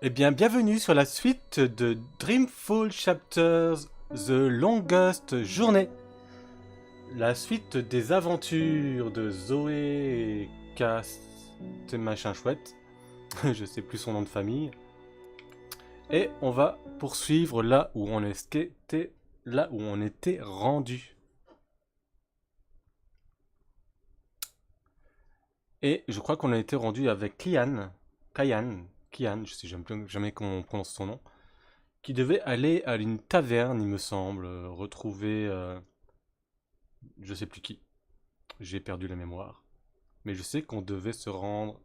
Eh bien, bienvenue sur la suite de Dreamfall Chapters The Longest Journey. La suite des aventures de Zoé et Cass... C'est machin chouette. Je sais plus son nom de famille. Et on va poursuivre là où on était, rendu. Et je crois qu'on a été rendu avec Kian, je sais jamais comment on prononce son nom, qui devait aller à une taverne, il me semble, retrouver je sais plus qui. J'ai perdu la mémoire. Mais je sais qu'on devait se rendre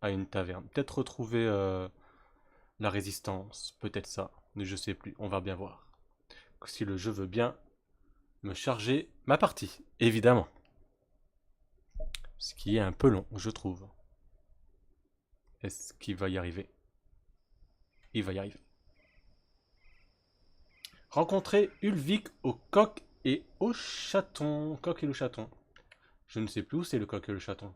à une taverne. Peut-être retrouver la résistance, peut-être ça, mais je sais plus, on va bien voir. Si le jeu veut bien me charger ma partie, évidemment. Ce qui est un peu long, je trouve. Est-ce qu'il va y arriver? Il va y arriver. Rencontrer Ulvik au coq et au chaton. Coq et le chaton. Je ne sais plus où c'est le coq et le chaton.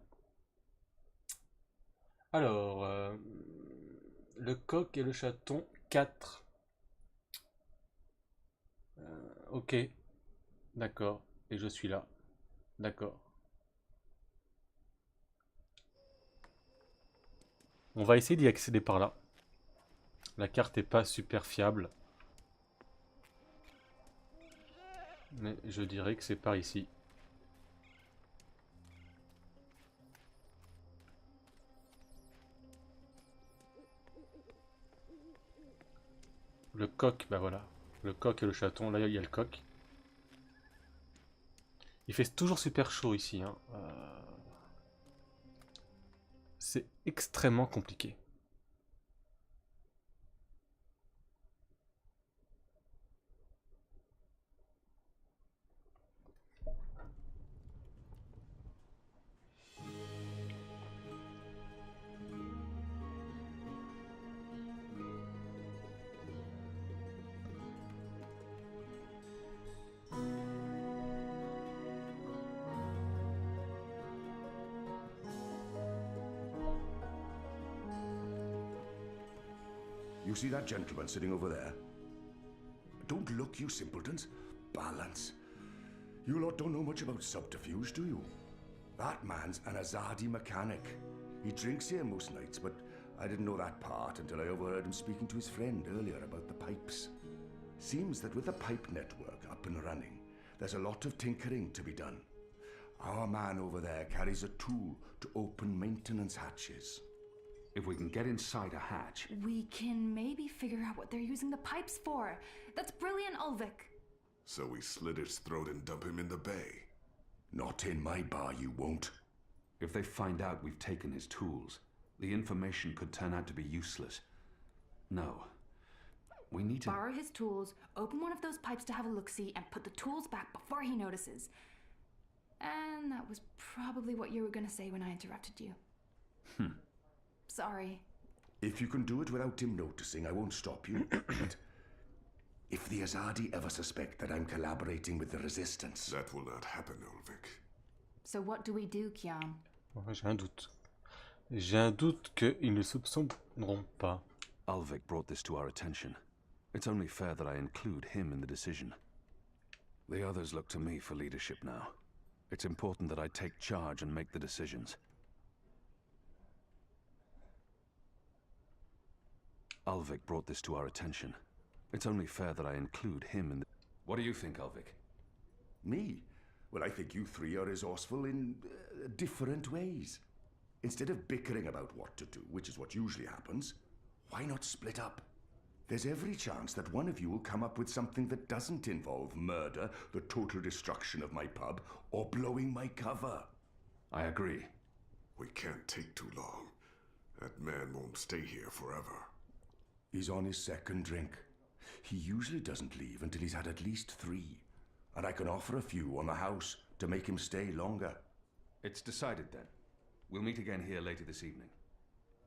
Alors, le coq et le chaton 4. Ok, d'accord. Et je suis là. D'accord. On va essayer d'y accéder par là. La carte est pas super fiable. Mais je dirais que c'est par ici. Le coq, bah voilà. Le coq et le chaton. Là, il y a le coq. Il fait toujours super chaud ici. Hein. C'est extrêmement compliqué. You see that gentleman sitting over there? Don't look, you simpletons. Balance. You lot don't know much about subterfuge, do you? That man's an Azadi mechanic. He drinks here most nights, but I didn't know that part until I overheard him speaking to his friend earlier about the pipes. Seems that with the pipe network up and running, there's a lot of tinkering to be done. Our man over there carries a tool to open maintenance hatches. If we can get inside a hatch... We can maybe figure out what they're using the pipes for. That's brilliant, Ulvik. So we slit his throat and dump him in the bay. Not in my bar, you won't. If they find out we've taken his tools, the information could turn out to be useless. No. We need to... Borrow his tools, open one of those pipes to have a look-see, and put the tools back before he notices. And that was probably what you were gonna say when I interrupted you. Sorry. If you can do it without him noticing, I won't stop you. But if the Azadi ever suspect that I'm collaborating with the Resistance... That will not happen, Ulvik. So what do we do, Kian? J'ai un doute. J'ai un doute qu'ils ne soupçonneront pas. Ulvik brought this to our attention. It's only fair that I include him in the decision. The others look to me for leadership now. It's important that I take charge and make the decisions. Ulvik brought this to our attention. It's only fair that I include him in the... What do you think, Ulvik? Me? Well, I think you three are resourceful in different ways. Instead of bickering about what to do, which is what usually happens, why not split up? There's every chance that one of you will come up with something that doesn't involve murder, the total destruction of my pub, or blowing my cover. I agree. We can't take too long. That man won't stay here forever. He's on his second drink. He usually doesn't leave until he's had at least 3. And I can offer a few on the house to make him stay longer. It's decided then. We'll meet again here later this evening.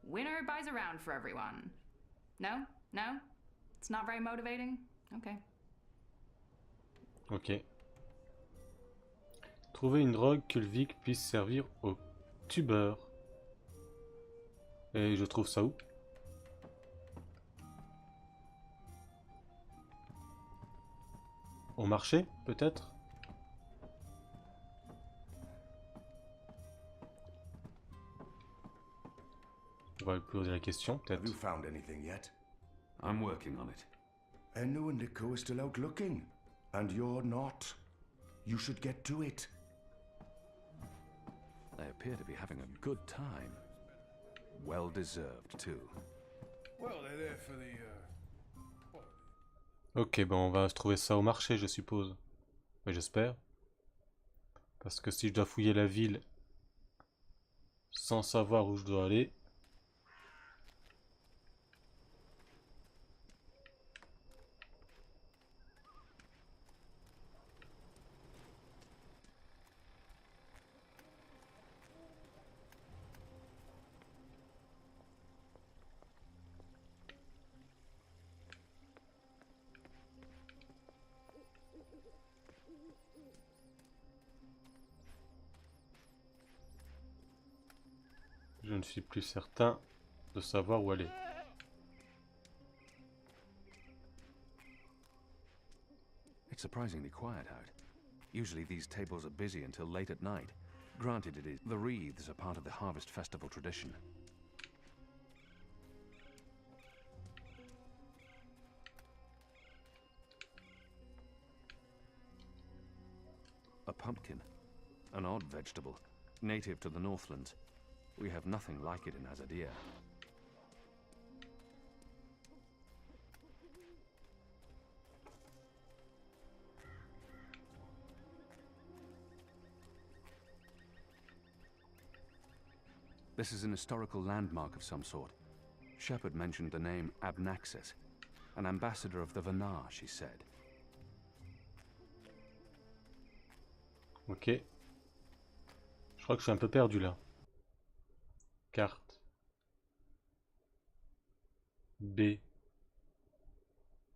Winner buys around for everyone. No? No? It's not very motivating? Okay. Ok. Trouver une drogue que le Vic puisse servir au tubeur. Et je trouve ça où? Au marché, peut-être? On va lui poser la question, Have peut-être. you found anything yet? I'm working on it. Enno and Nico are still out looking, and you're not. You should get to it. They appear to be having a good time. Well deserved, too. Well, they're there for the, Ok, bon, on va se trouver ça au marché, je suppose. Mais j'espère. Parce que si je dois fouiller la ville sans savoir où je dois aller... Je ne suis plus certain de savoir où aller. It's surprisingly quiet out. Usually these tables are busy until late at night. Granted, it is. The wreaths are part of the Harvest Festival tradition. A pumpkin. An odd vegetable. Native to the Northlands. We have nothing like it in Azadir. This is an historical landmark of some sort. Shepard mentioned the name Abnaxis, an ambassador of the Vanar, she said. Ok. Je crois que je suis un peu perdu là. Carte. B.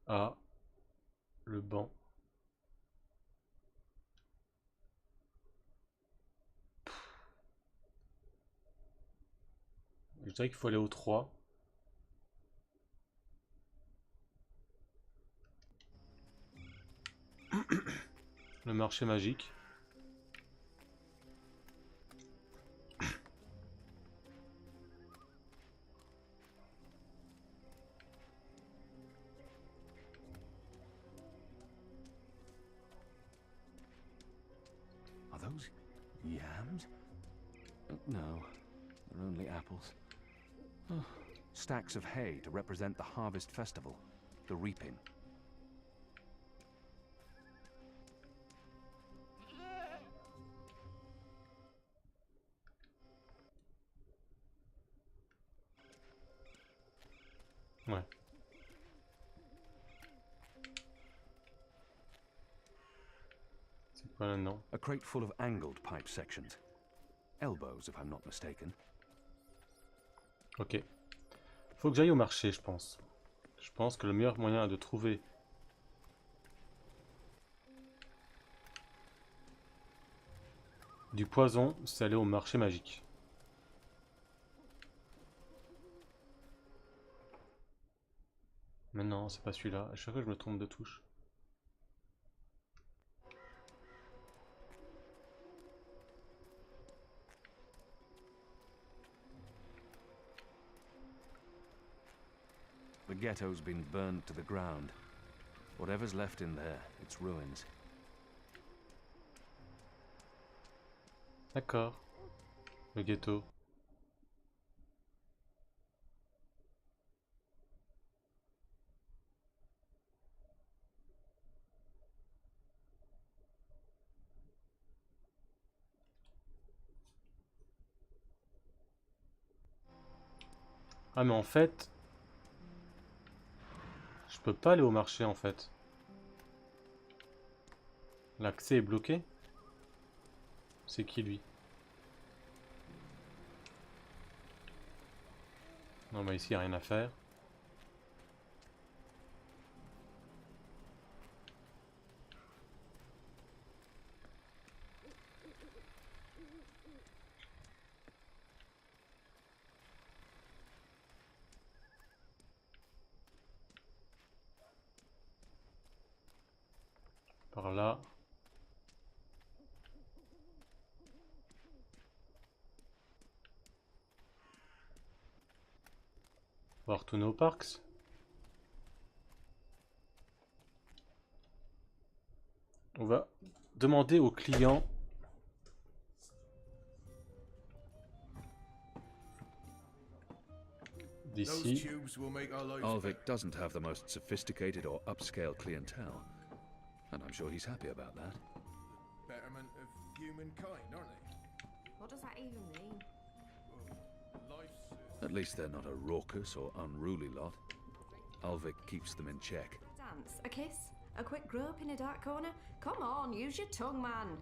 A. Le banc. Je dirais qu'il faut aller au 3. Le marché magique. Are those yams? No, they're only apples. Oh, stacks of hay to represent the Harvest Festival, the reaping. Ouais. C'est quoi là-dedans? A crate full of angled pipe sections. Elbows, if I'm not mistaken. Ok. Faut que j'aille au marché, je pense. Je pense que le meilleur moyen de trouver du poison, c'est aller au marché magique. Mais non, c'est pas celui-là. À chaque fois, je me trompe de touche. The ghetto's been burned to the ground. Whatever's left in there, it's ruins. D'accord. Le ghetto. Ah mais en fait, je peux pas aller au marché en fait. L'accès est bloqué. C'est qui lui? Non bah ici y a rien à faire. là. On va retourner au parc. On va demander au client d'ici. Alvik doesn't have the most sophisticated or upscale clientele, and I'm sure he's happy about that. Betterment of humankind, aren't they? What does that even mean? Life's At least they're not a raucous or unruly lot. Alvik keeps them in check. Dance? A kiss? A quick grope in a dark corner? Come on, use your tongue, man.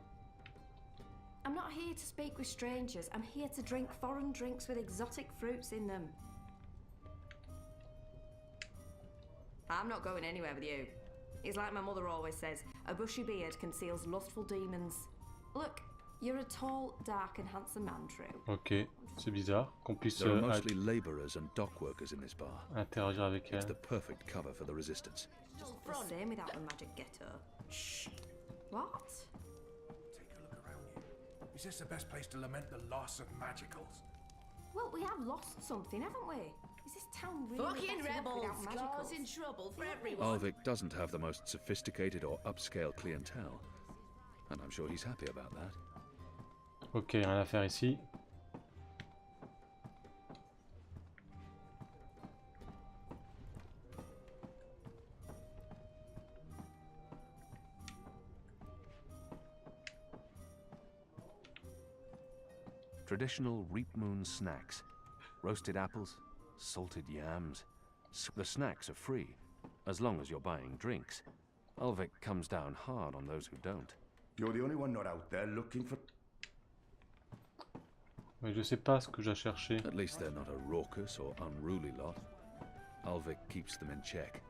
I'm not here to speak with strangers. I'm here to drink foreign drinks with exotic fruits in them. I'm not going anywhere with you. It's like my mother always says, a bushy beard conceals lustful demons. Look, you're a tall, dark and handsome man, true. Ok, c'est bizarre qu'on puisse There are mostly laborers and dock workers in this bar. interagir avec It's elle. the perfect cover for the resistance. Just the same without the magic ghetto. Shh. What? Take a look around you. Is this the best place to lament the loss of magicals? Well, we have lost something, haven't we? Is this town really Fucking better off rebels without magicals? causing trouble for everyone. Alvik doesn't have the most sophisticated or upscale clientele, and I'm sure he's happy about that. Ok, rien à faire ici. Traditional Reap Moon snacks. Roasted apples, salted yams. The snacks are free, as long as you're buying drinks. Alvik comes down hard on those who don't. You're the only one not out there looking for... Mais je sais pas ce que j'ai cherché. At least they're not a raucous or unruly lot. Alvik keeps them in check.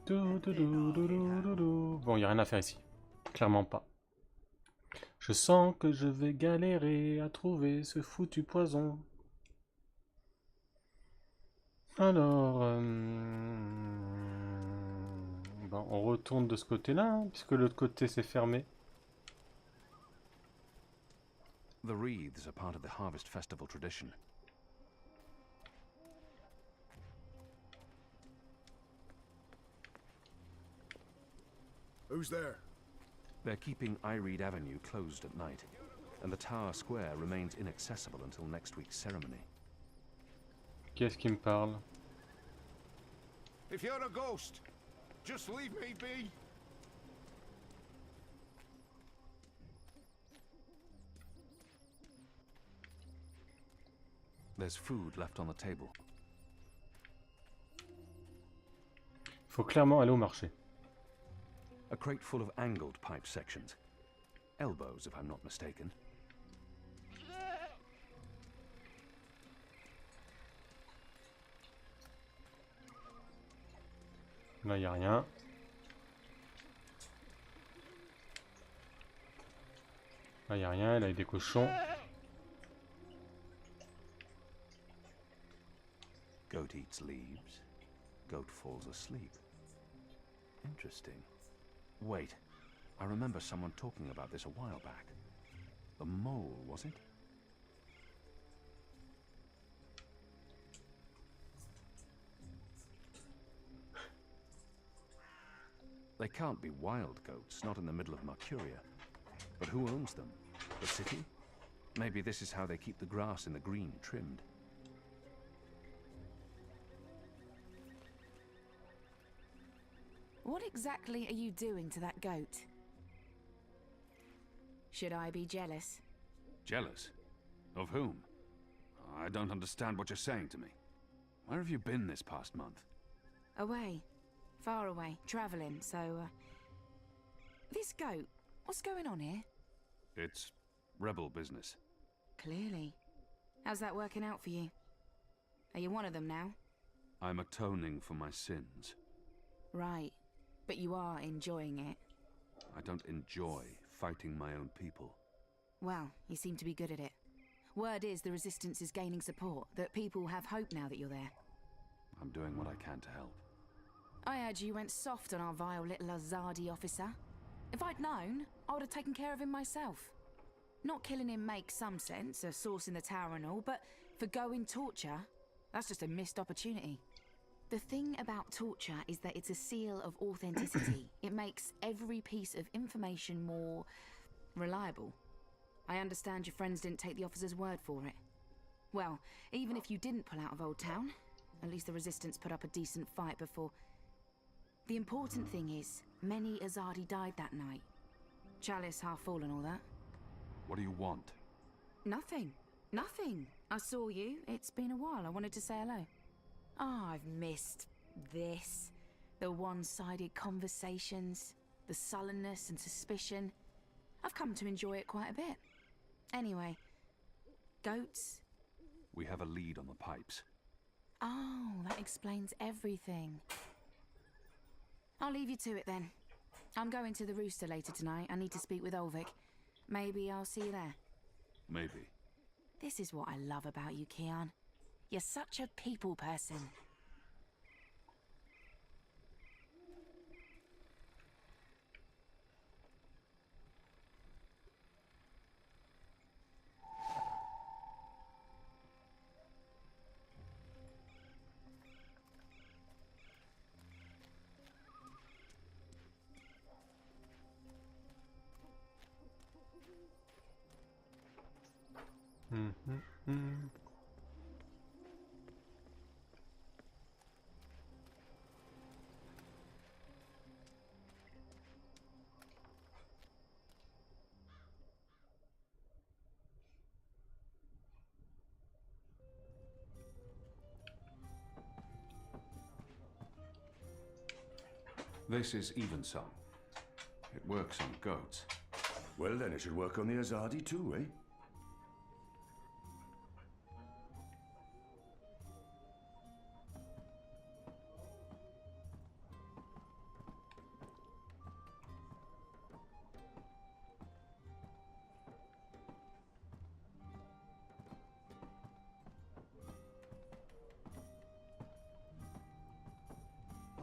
Bon, il n'y a rien à faire ici. Clairement pas. Je sens que je vais galérer à trouver ce foutu poison. Alors... bon, on retourne de ce côté-là, hein, puisque l'autre côté c'est fermé. The wreaths are part of the Harvest Festival tradition. Who's there? They're keeping Ireed Avenue closed at night, and the Tower Square remains inaccessible until next week's ceremony. Qui est-ce qui me parle? If you're a ghost, just leave me be. There's food left on the table. Faut clairement aller au marché. A crate full of angled pipe sections. Elbows, if I'm not mistaken. Là, il n'y a rien. Là, il n'y a rien. Là, il y a des cochons. Goat eats leaves. Goat falls asleep. Interesting. Wait, I remember someone talking about this a while back. The mole, was it? They can't be wild goats, not in the middle of Mercuria. But who owns them? The city? Maybe this is how they keep the grass in the green trimmed. What exactly are you doing to that goat? Should I be jealous? Jealous? Of whom? I don't understand what you're saying to me. Where have you been this past month? Away. Far away. Travelling, so, This goat, what's going on here? It's rebel business. Clearly. How's that working out for you? Are you one of them now? I'm atoning for my sins. Right. But you are enjoying it. I don't enjoy fighting my own people. Well, you seem to be good at it. Word is the Resistance is gaining support, that people have hope now that you're there. I'm doing what I can to help. I heard you went soft on our vile little Azadi officer. If I'd known, I would have taken care of him myself. Not killing him makes some sense, a source in the tower and all, but for going torture, that's just a missed opportunity. The thing about torture is that it's a seal of authenticity. It makes every piece of information more reliable. I understand your friends didn't take the officer's word for it. Well, even if you didn't pull out of Old Town, at least the Resistance put up a decent fight before. The important thing is, many Azadi died that night. Chalice half full and all that. What do you want? Nothing. Nothing. I saw you. It's been a while. I wanted to say hello. Oh, I've missed this. The one-sided conversations, the sullenness and suspicion. I've come to enjoy it quite a bit. Anyway, goats? We have a lead on the pipes. Oh, that explains everything. I'll leave you to it then. I'm going to the Rooster later tonight. I need to speak with Ulvik. Maybe I'll see you there. Maybe. This is what I love about you, Kian. You're such a people person. This is Evensong. It works on goats. Well, then it should work on the Azadi too, eh?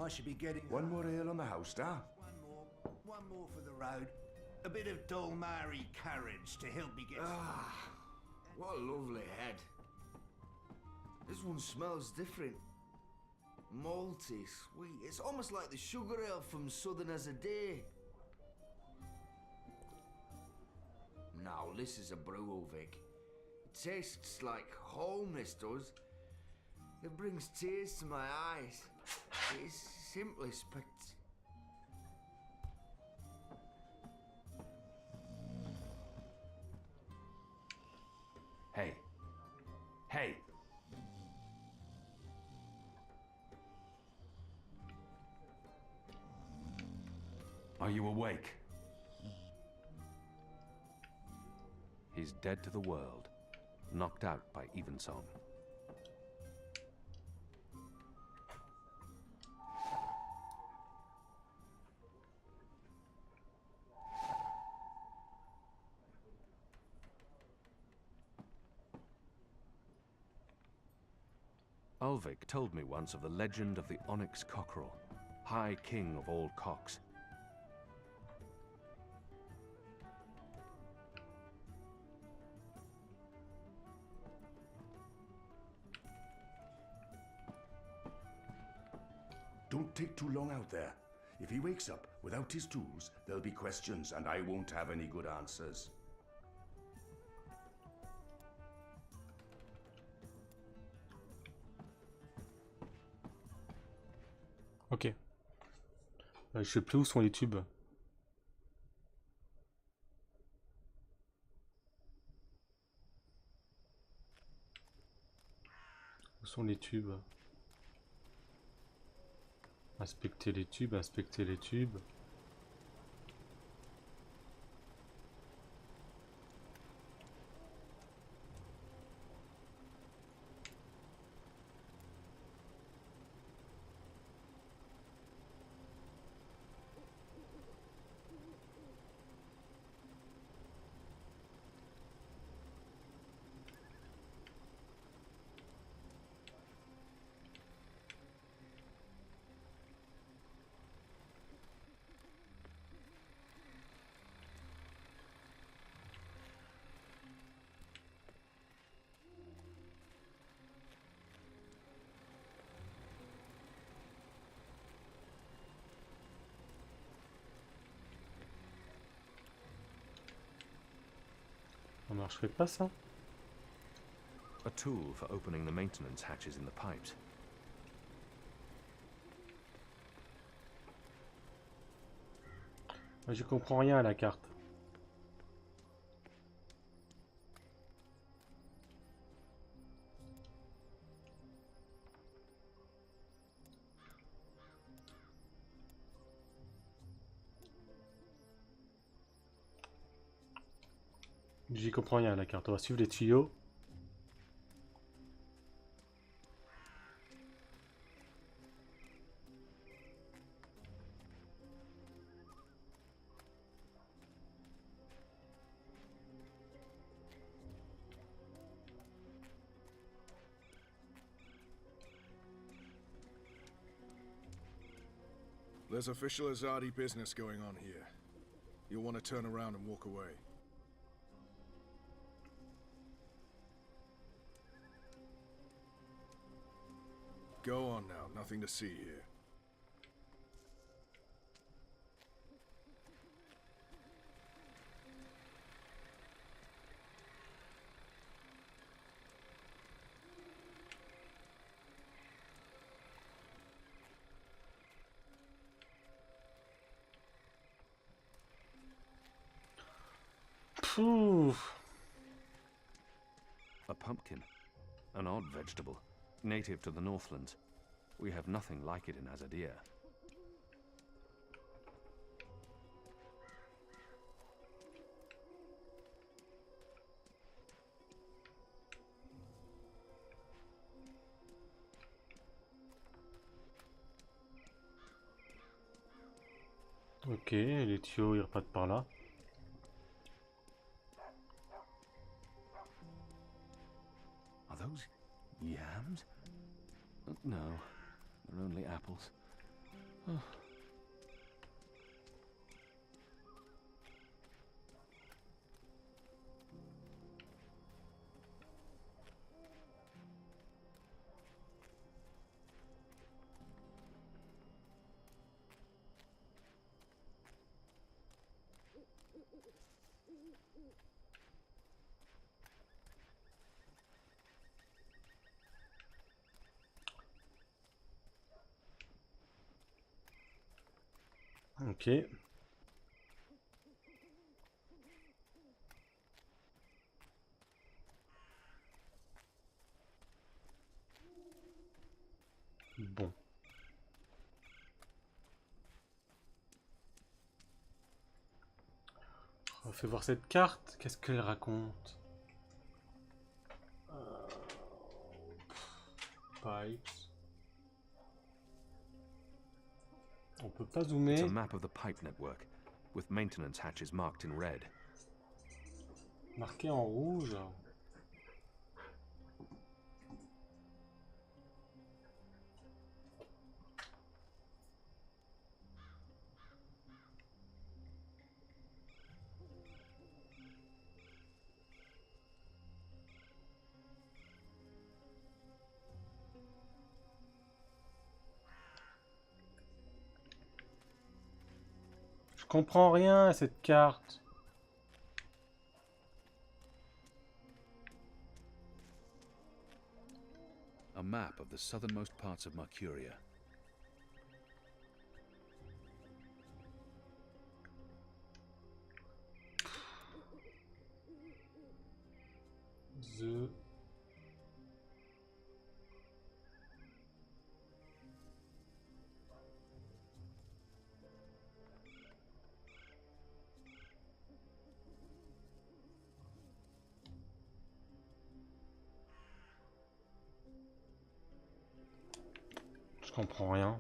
I should be getting One more ale on the house, star. One more for the road. A bit of Dolmari courage to help me get. Ah, what a lovely head. This one smells different. Malty, sweet. It's almost like the sugar ale from Southern as a Day. Now, this is a brew, Vic. It tastes like home, this does. It brings tears to my eyes. It's simply Hey. Hey! Are you awake? He's dead to the world, knocked out by Evensong. Ulvik told me once of the legend of the Onyx Cockerel, High King of all cocks. Don't take too long out there. If he wakes up without his tools, there'll be questions and I won't have any good answers. Ok. Je sais plus où sont les tubes. Où sont les tubes? Inspecter les tubes, inspecter les tubes. Ça marcherait pas ça? A tool for opening the maintenance hatches in the pipes. Je comprends rien à la carte. J'y comprends rien à la carte. On va suivre les tuyaux. There's official Azadi business going on here. You'll want to turn around and walk away. Go on now, nothing to see here. Pfff. A pumpkin. An odd vegetable. Native to the Northlands. We have nothing like it in Azadir. Ok, les tuyaux ils repartent par là. Are those yams? No, they're only apples. Oh. Ok. Bon. On va faire voir cette carte. Qu'est-ce qu'elle raconte? Pipes. On peut pas It's a zoomer. map of the pipe network, with maintenance hatches marked in red. Marqué en rouge. Je comprends rien à cette carte. A map of the southernmost parts of Mercuria. The... Je comprends rien.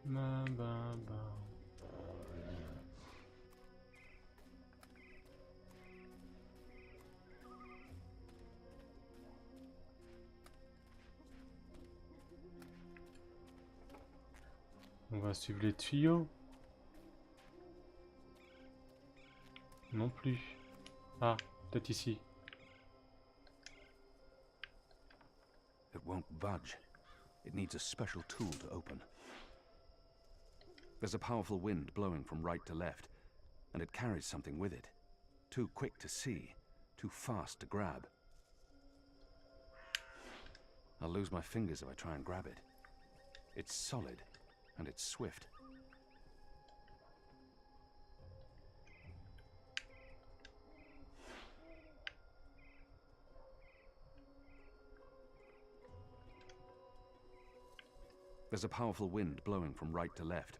Ba. On va suivre les tuyaux. Non plus. Ah, peut-être ici. It won't budge. It needs a special tool to open. There's a powerful wind blowing from right to left, and it carries something with it. Too quick to see, too fast to grab. I'll lose my fingers if I try and grab it. It's solid, and it's swift. There's a powerful wind blowing from right to left.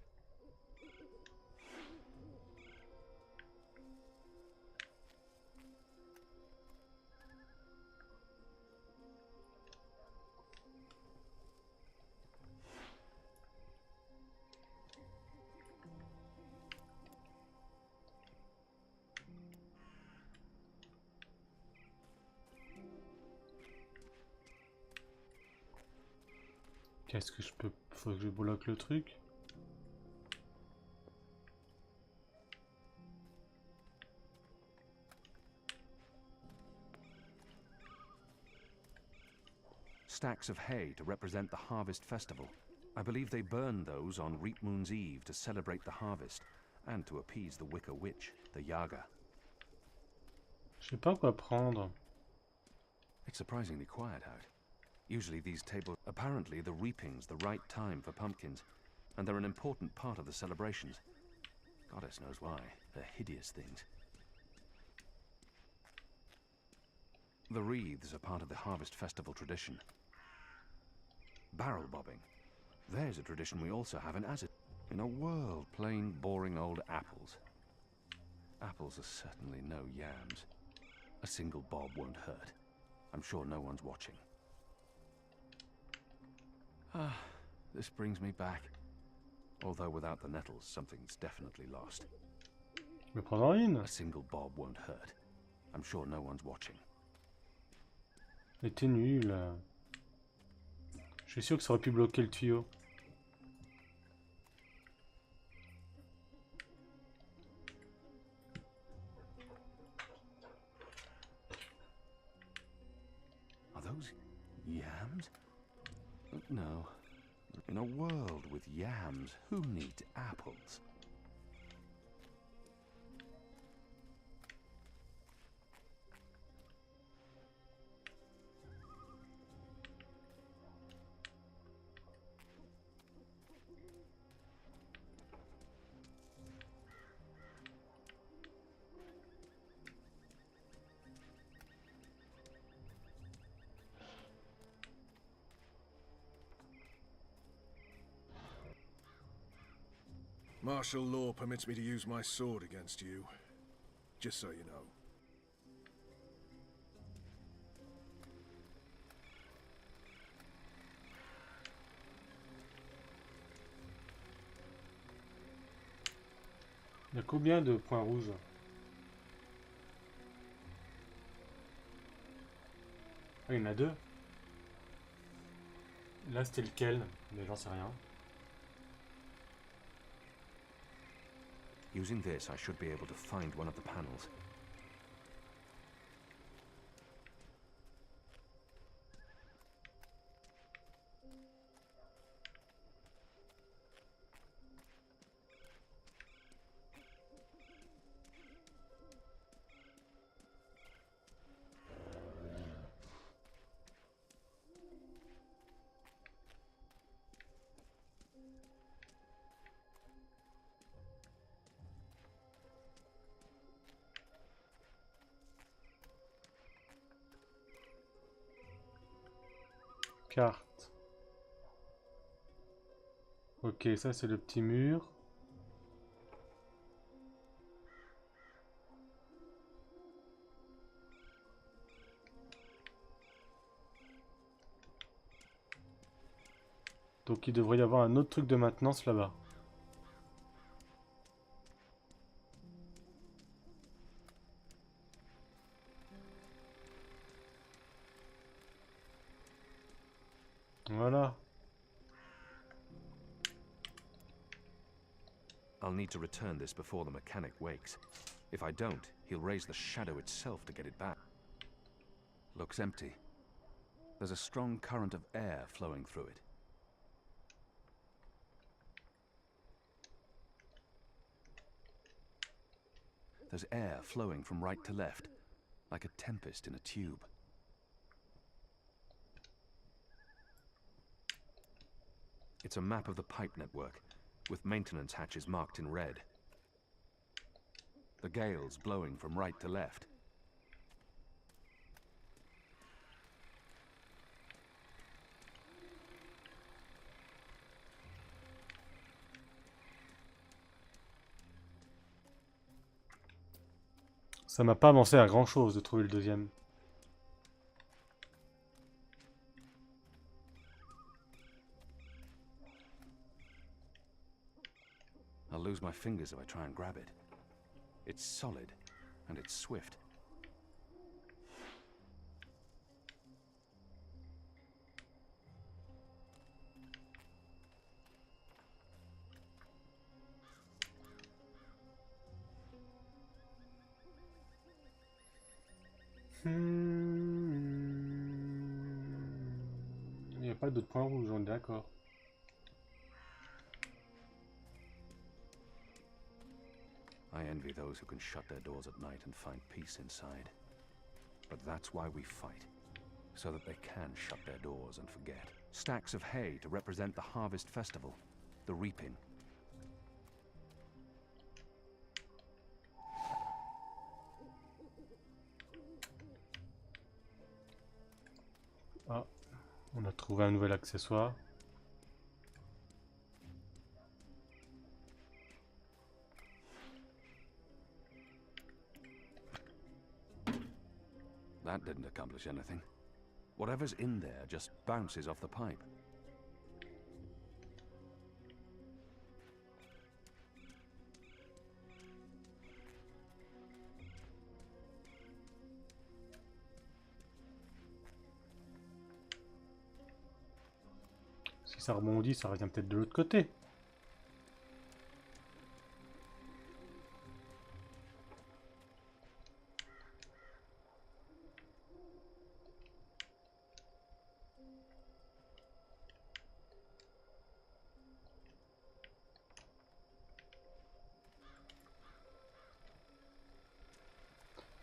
Qu'est-ce que je peux... Faut que je bloque le truc. Stacks of hay to represent the harvest festival. I believe they burn those on Reap Moon's Eve to celebrate the harvest and to appease the Wicker Witch, the Yaga. Je sais pas quoi prendre. It's surprisingly quiet out. Usually these tables... Apparently the reaping's the right time for pumpkins, and they're an important part of the celebrations. Goddess knows why. They're hideous things. The wreaths are part of the harvest festival tradition. Barrel bobbing. There's a tradition we also have in Azit. In a world, plain, boring old apples. Apples are certainly no yams. A single bob won't hurt. I'm sure no one's watching. Ah, this brings me back. Although without the nettles, something's definitely lost. Je vais prendre une. A single bob won't hurt. I'm sure no one's watching. Mais t'es nul. Je suis sûr que ça aurait pu bloquer le tuyau. Are those yams? No. In a world with yams, who needs apples? Martial law permits me to use my sword against you. Just so you know. Il y a combien de points rouges? Ah, il y en a deux. Là, c'était lequel? Mais j'en sais rien. Using this, I should be able to find one of the panels. Carte. Ok, ça c'est le petit mur. Donc il devrait y avoir un autre truc de maintenance là-bas. Voilà. I'll need to return this before the mechanic wakes. If I don't, he'll raise the shadow itself to get it back. Looks empty. There's a strong current of air flowing through it. There's air flowing from right to left, like a tempest in a tube. It's a map of the pipe network, with maintenance hatches marked in red. The gale's blowing from right to left. Ça m'a pas avancé à grand chose de trouver le deuxième. I'll lose my fingers if I try and grab it. It's solid, and it's swift. Il n'y a pas d'autres points rouges, on est d'accord. I envy those who can shut their doors at night and find peace inside. But that's why we fight, so that they can shut their doors and forget. Stacks of hay to represent the harvest festival, the reaping. Ah, on a trouvé un nouvel accessoire. That didn't accomplish anything. Whatever's in there just bounces off the pipe. Si ça rebondit, ça revient peut-être de l'autre côté.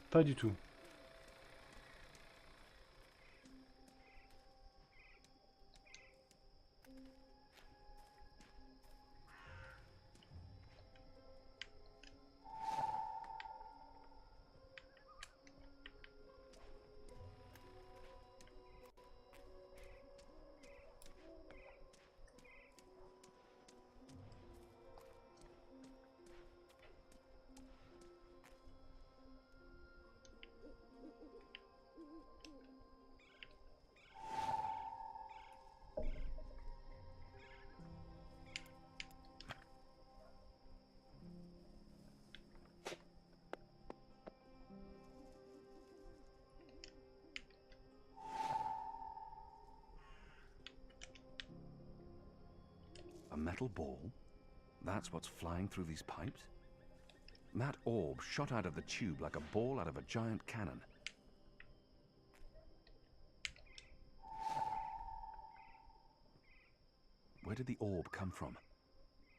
Pas du tout. A metal ball? That's what's flying through these pipes? That orb shot out of the tube like a ball out of a giant cannon. Where did the orb come from?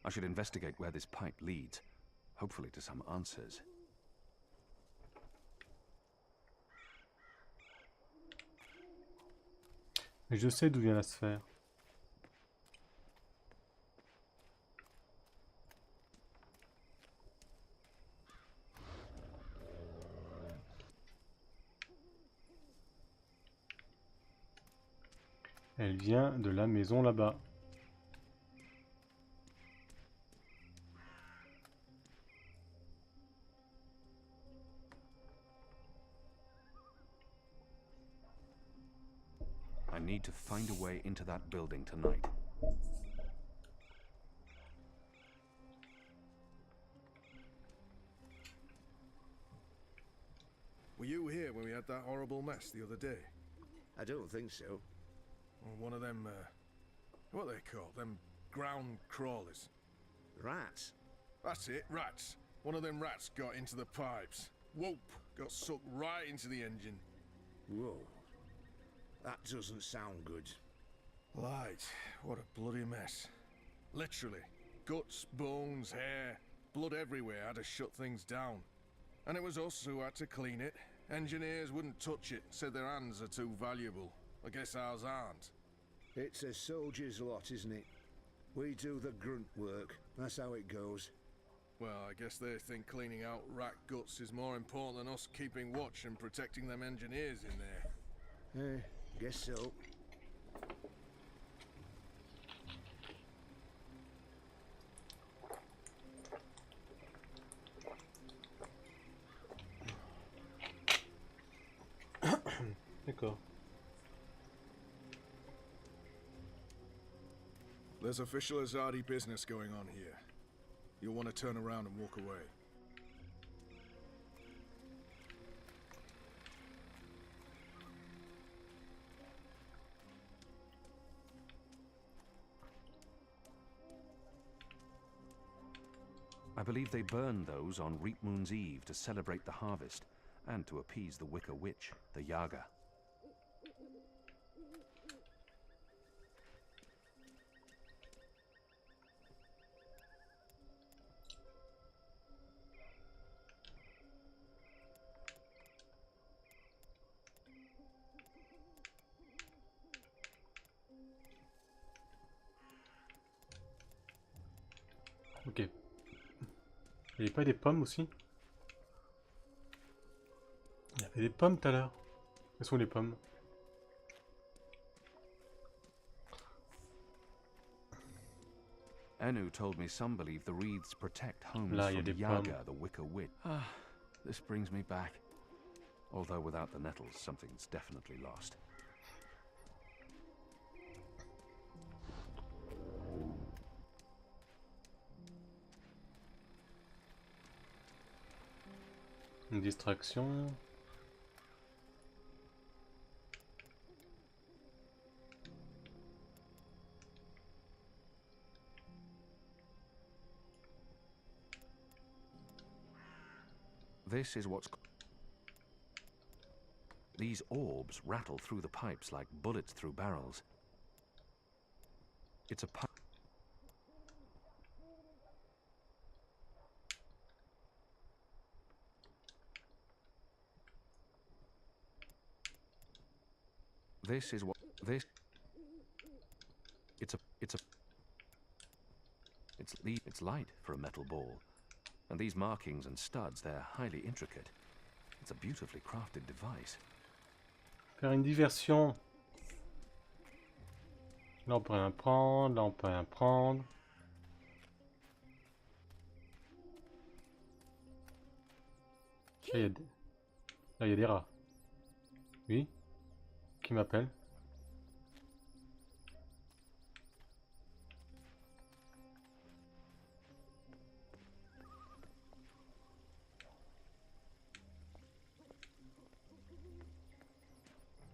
I should investigate where this pipe leads, hopefully to some answers. Mais je sais d'où vient la sphère. Elle vient de la maison là-bas. I need to find a way into that building tonight. Were you here when we had that horrible mess the other day? I don't think so. Or one of them, what are they called? Them ground crawlers. Rats? That's it, rats. One of them rats got into the pipes. Whoop! Got sucked right into the engine. Whoa. That doesn't sound good. Light, what a bloody mess. Literally. Guts, bones, hair, blood everywhere had to shut things down. And it was us who had to clean it. Engineers wouldn't touch it, said their hands are too valuable. I guess ours aren't. It's a soldier's lot, isn't it? We do the grunt work. That's how it goes. Well, I guess they think cleaning out rat guts is more important than us keeping watch and protecting them engineers in there. Guess so. D'accord. There's official Azadi business going on here. You'll want to turn around and walk away. I believe they burn those on Reap Moon's Eve to celebrate the harvest and to appease the Wicker Witch, the Yaga. Ok. Il n'y avait pas des pommes aussi? Il y avait des pommes tout à l'heure. Où sont les pommes? Anu told me some believe the wreaths protect homes Là, il y a from des Yaga, pommes. the Wicker Witch. Ah, this brings me back. Although without the nettles, something's definitely lost. Une distraction. This is what's... These orbs rattle through the pipes like bullets through barrels. It's a pipe. This is what... This... It's light for a metal ball. And these markings and studs, they're highly intricate. It's a beautifully crafted device. Faire une diversion. Là on peut rien prendre, là on peut rien prendre. Là il y a des rats. Oui? Qui m'appelle?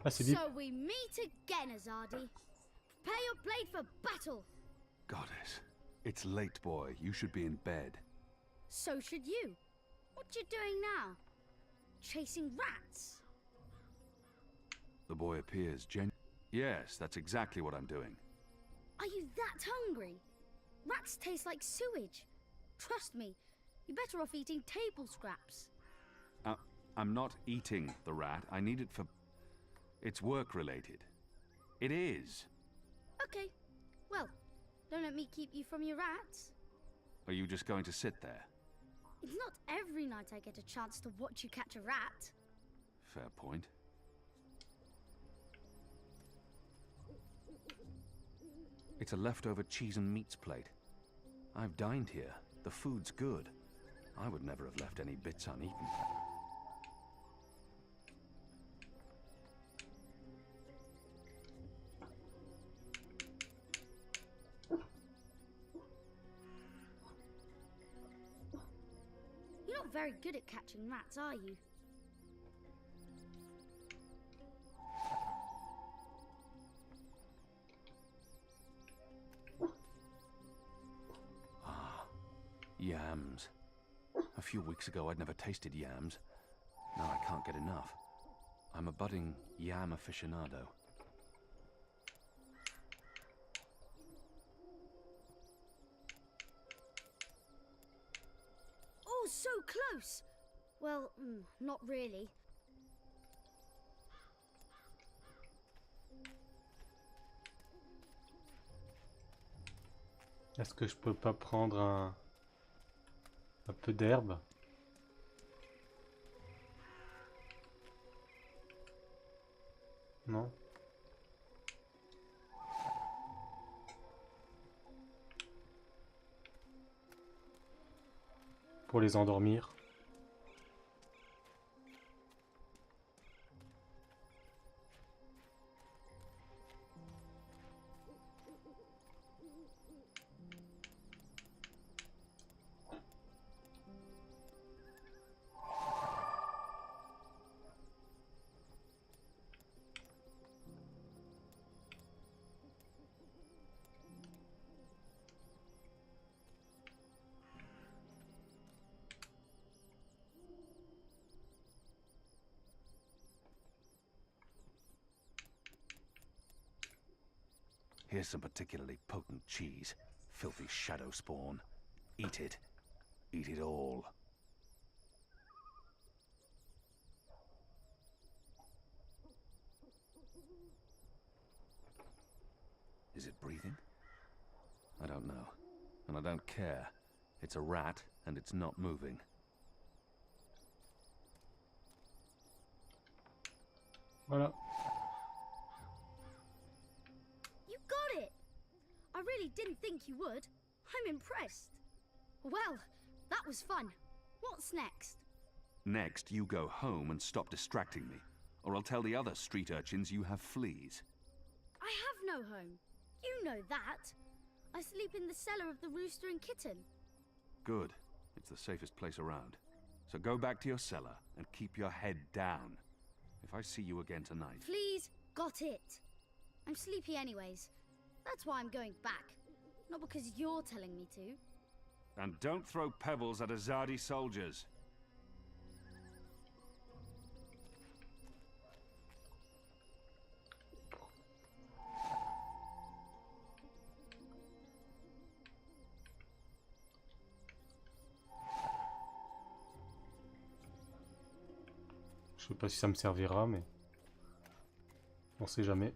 Ah, c'est dit. So we meet again, Azadi. Prepare your blade for battle. Goddess, it's late, boy. You should be in bed. So should you. What you doing now? Chasing rats? The boy appears Yes, that's exactly what I'm doing. Are you that hungry? Rats taste like sewage. Trust me, you're better off eating table scraps. I'm not eating the rat. I need it for... It's work-related. It is. Okay, well, don't let me keep you from your rats. Are you just going to sit there? It's not every night I get a chance to watch you catch a rat. Fair point. It's a leftover cheese and meats plate. I've dined here. The food's good. I would never have left any bits uneaten. You're not very good at catching rats, are you? Yams. A few weeks ago I'd never tasted yams. Now I can't get enough. I'm a budding yam aficionado. Oh, so close! Well, not really. Est-ce que je peux pas prendre un peu d'herbe? Non? Pour les endormir. Here's some particularly potent cheese. Filthy shadow spawn. Eat it. Eat it all. Is it breathing? I don't know. And I don't care. It's a rat, and it's not moving. Voilà. You got it! I really didn't think you would. I'm impressed. Well, that was fun. What's next? Next, you go home and stop distracting me, or I'll tell the other street urchins you have fleas. I have no home. You know that. I sleep in the cellar of the Rooster and Kitten. Good. It's the safest place around. So go back to your cellar and keep your head down. If I see you again tonight... Please, got it. I'm sleepy anyways. That's why I'm going back. Not because you're telling me to. And don't throw pebbles at Azadi soldiers. Je sais pas si ça me servira, mais on sait jamais.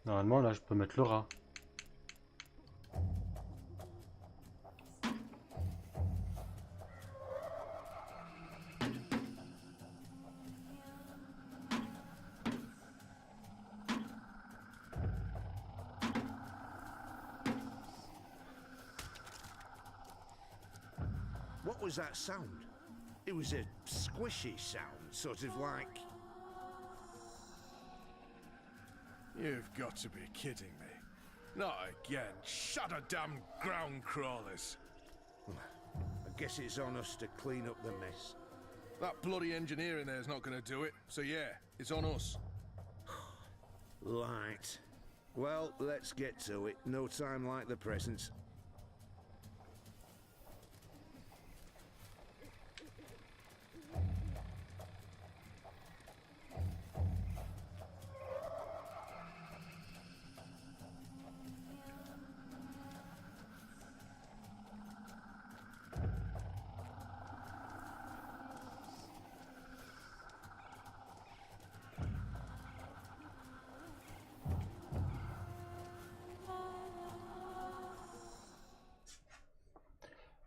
Normalement, là, je peux mettre le rat. What was that sound? It was a squishy sound, sort of like... You've got to be kidding me. Not again. Shut a damn ground crawlers. I guess it's on us to clean up the mess. That bloody engineer in there's not going to do it. So yeah, it's on us. Right. Well, let's get to it. No time like the present.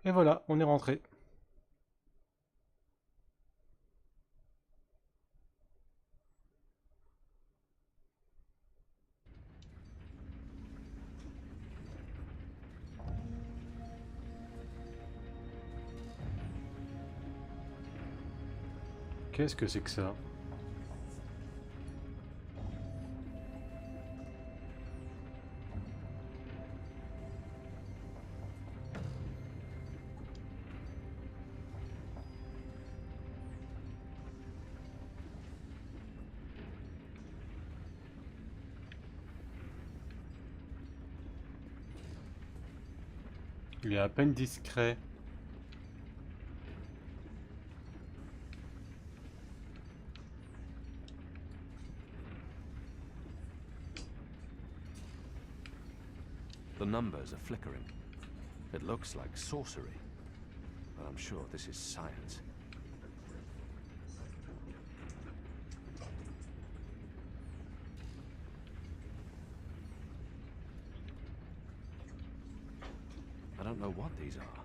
Et voilà, on est rentré. Qu'est-ce que c'est que ça? Il est à peine discret. The numbers are flickering. It looks like sorcery, but I'm sure this is science. I don't know what these are,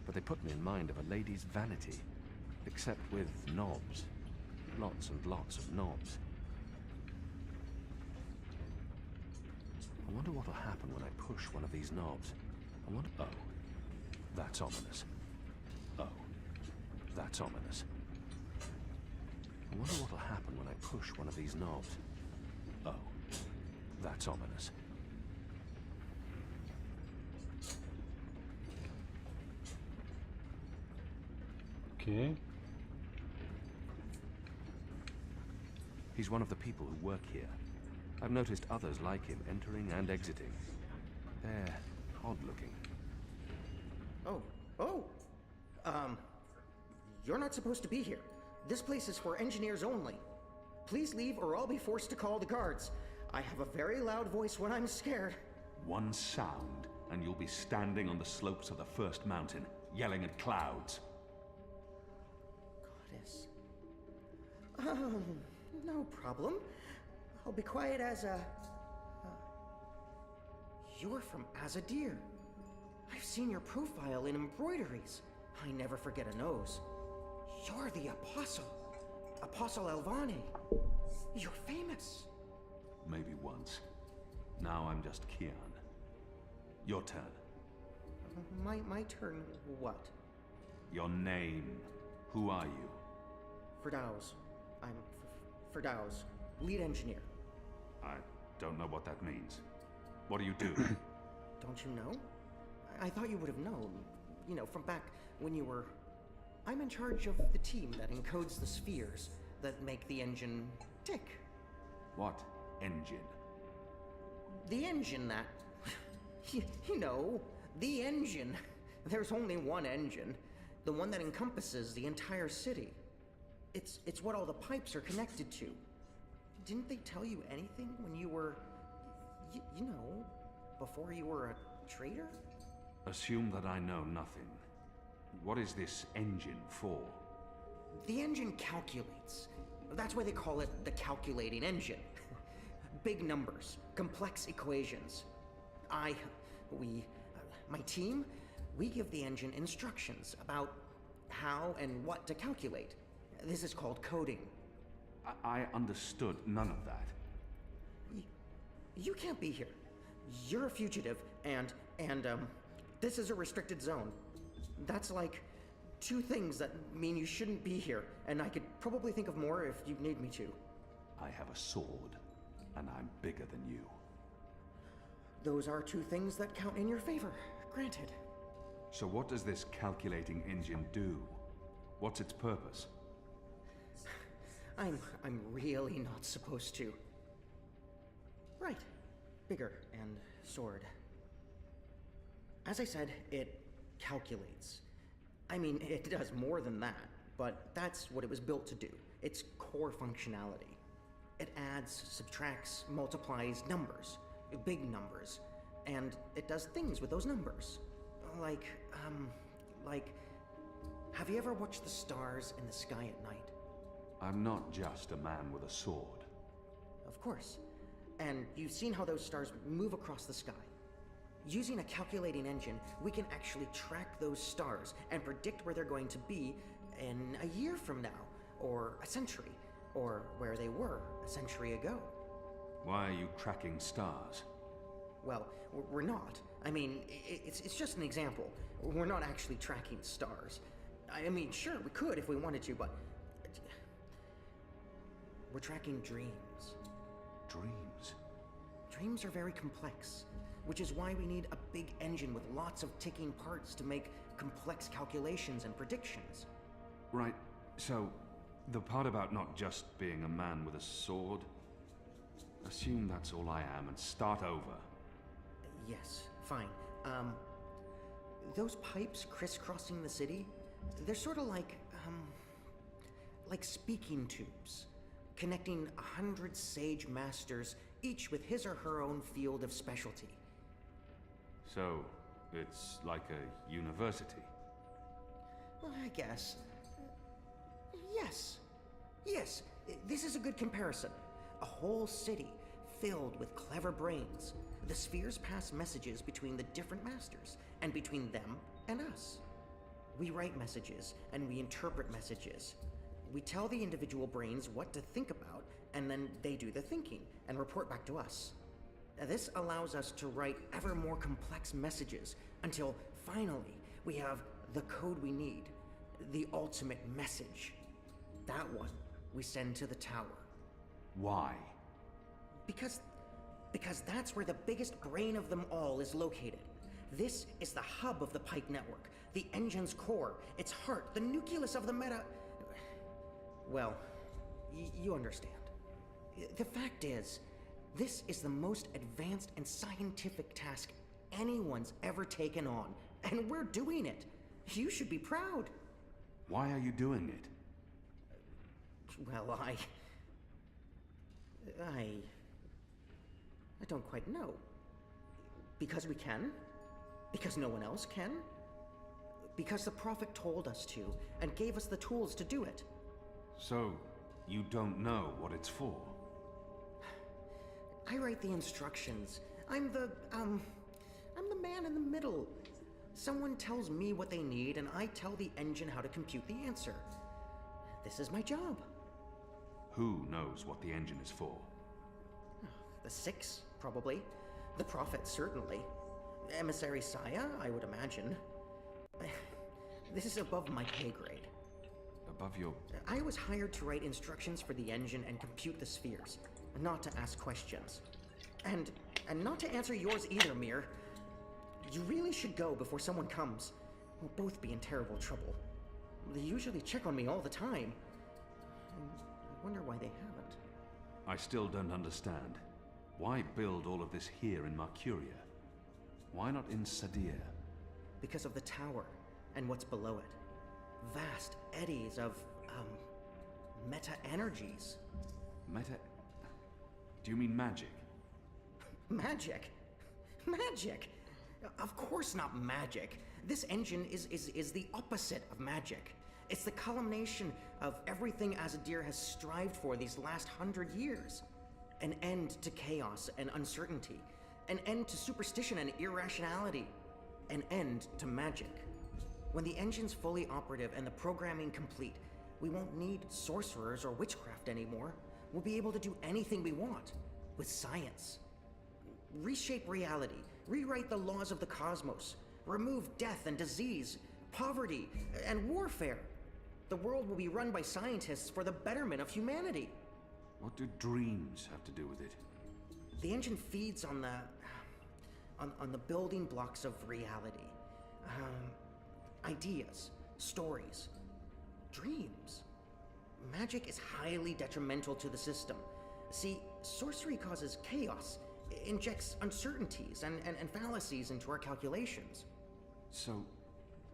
but they put me in mind of a lady's vanity, except with knobs. Lots and lots of knobs. I wonder what'll happen when I push one of these knobs. I wonder... Oh. That's ominous. Oh. That's ominous. I wonder what'll happen when I push one of these knobs. Oh. That's ominous. Okay. He's one of the people who work here. I've noticed others like him entering and exiting. They're odd-looking. Oh. You're not supposed to be here. This place is for engineers only. Please leave or I'll be forced to call the guards. I have a very loud voice when I'm scared. One sound, and you'll be standing on the slopes of the first mountain, yelling at clouds. Goddess. No problem. I'll be quiet as a... You're from Azadir. I've seen your profile in embroideries. I never forget a nose. You're the Apostle. Apostle Elvane. You're famous. Maybe once. Now I'm just Kian. Your turn. My turn what? Your name. Who are you? Firdaus. I'm Firdaus, lead engineer. I don't know what that means. What do you do? Don't you know? I thought you would have known. You know, from back when you were... I'm in charge of the team that encodes the spheres that make the engine tick. What engine? The engine that... you know, the engine. There's only one engine. The one that encompasses the entire city. It's what all the pipes are connected to. Didn't they tell you anything when you were... you know, before you were a traitor? Assume that I know nothing. What is this engine for? The engine calculates. That's why they call it the calculating engine. Big numbers, complex equations. My team, we give the engine instructions about how and what to calculate. This is called coding. I understood none of that. You can't be here. You're a fugitive, and this is a restricted zone. That's like 2 things that mean you shouldn't be here, and I could probably think of more if you need me to. I have a sword, and I'm bigger than you. Those are 2 things that count in your favor, granted. So what does this calculating engine do? What's its purpose? I'm really not supposed to. Right. Bigger and sword. As I said, it calculates. I mean, it does more than that, but that's what it was built to do. Its core functionality. It adds, subtracts, multiplies numbers. Big numbers. And it does things with those numbers. Like, have you ever watched the stars in the sky at night? I'm not just a man with a sword. Of course. And you've seen how those stars move across the sky. Using a calculating engine, we can actually track those stars and predict where they're going to be in a year from now, or a century, or where they were a century ago. Why are you tracking stars? Well, we're not. I mean, it's just an example. We're not actually tracking stars. I mean, sure, we could if we wanted to, but... We're tracking dreams. Dreams? Dreams are very complex, which is why we need a big engine with lots of ticking parts to make complex calculations and predictions. Right, so the part about not just being a man with a sword, assume that's all I am and start over. Yes, fine. Those pipes crisscrossing the city, they're sort of like speaking tubes, connecting 100 sage masters, each with his or her own field of specialty. So, it's like a university. Well, I guess. Yes. Yes, this is a good comparison. A whole city filled with clever brains. The spheres pass messages between the different masters, and between them and us. We write messages, and we interpret messages. We tell the individual brains what to think about, and then they do the thinking and report back to us. This allows us to write ever more complex messages until finally we have the code we need, the ultimate message. That one we send to the tower. Why? Because that's where the biggest brain of them all is located. This is the hub of the Pike network, the engine's core, its heart, the nucleus of the meta... Well, you understand. The fact is, this is the most advanced and scientific task anyone's ever taken on, and we're doing it. You should be proud. Why are you doing it? Well, I don't quite know. Because we can? Because no one else can? Because the Prophet told us to, and gave us the tools to do it. So, you don't know what it's for? I write the instructions. I'm the man in the middle. Someone tells me what they need, and I tell the engine how to compute the answer. This is my job. Who knows what the engine is for? The Six, probably. The Prophet, certainly. Emissary Saya, I would imagine. This is above my pay grade. Above your... I was hired to write instructions for the engine and compute the spheres, not to ask questions. And not to answer yours either, Mir. You really should go before someone comes. We'll both be in terrible trouble. They usually check on me all the time. I wonder why they haven't. I still don't understand. Why build all of this here in Mercuria? Why not in Sadir? Because of the tower and what's below it. Vast eddies of, meta-energies. Meta... Do you mean magic? Magic? Magic? Of course not magic. This engine is the opposite of magic. It's the culmination of everything Azadir has strived for these last 100 years. An end to chaos and uncertainty. An end to superstition and irrationality. An end to magic. When the engine's fully operative and the programming complete, we won't need sorcerers or witchcraft anymore. We'll be able to do anything we want. With science. Reshape reality. Rewrite the laws of the cosmos. Remove death and disease, poverty, and warfare. The world will be run by scientists for the betterment of humanity. What do dreams have to do with it? The engine feeds on the building blocks of reality. Ideas, stories, dreams. Magic is highly detrimental to the system. See, sorcery causes chaos, injects uncertainties and fallacies into our calculations. So,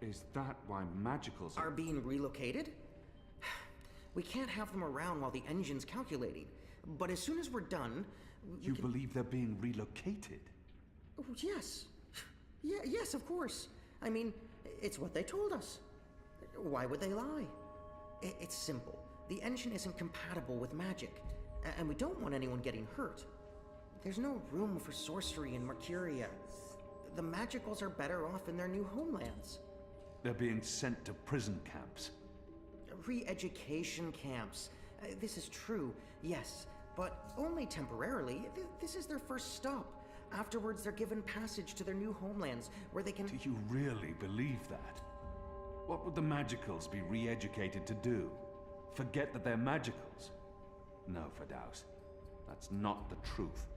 is that why magicals are being relocated? We can't have them around while the engine's calculating. But as soon as we're done... You believe they're being relocated? Oh, yes. Yes, of course. I mean, it's what they told us. Why would they lie? It's simple. The engine isn't compatible with magic, and we don't want anyone getting hurt. There's no room for sorcery in Mercuria. The magicals are better off in their new homelands. They're being sent to prison camps. Re-education camps. This is true, yes, but only temporarily. This is their first stop. Afterwards, they're given passage to their new homelands, where they can... Do you really believe that? What would the magicals be re-educated to do? Forget that they're magicals? No, Firdaus. That's not the truth.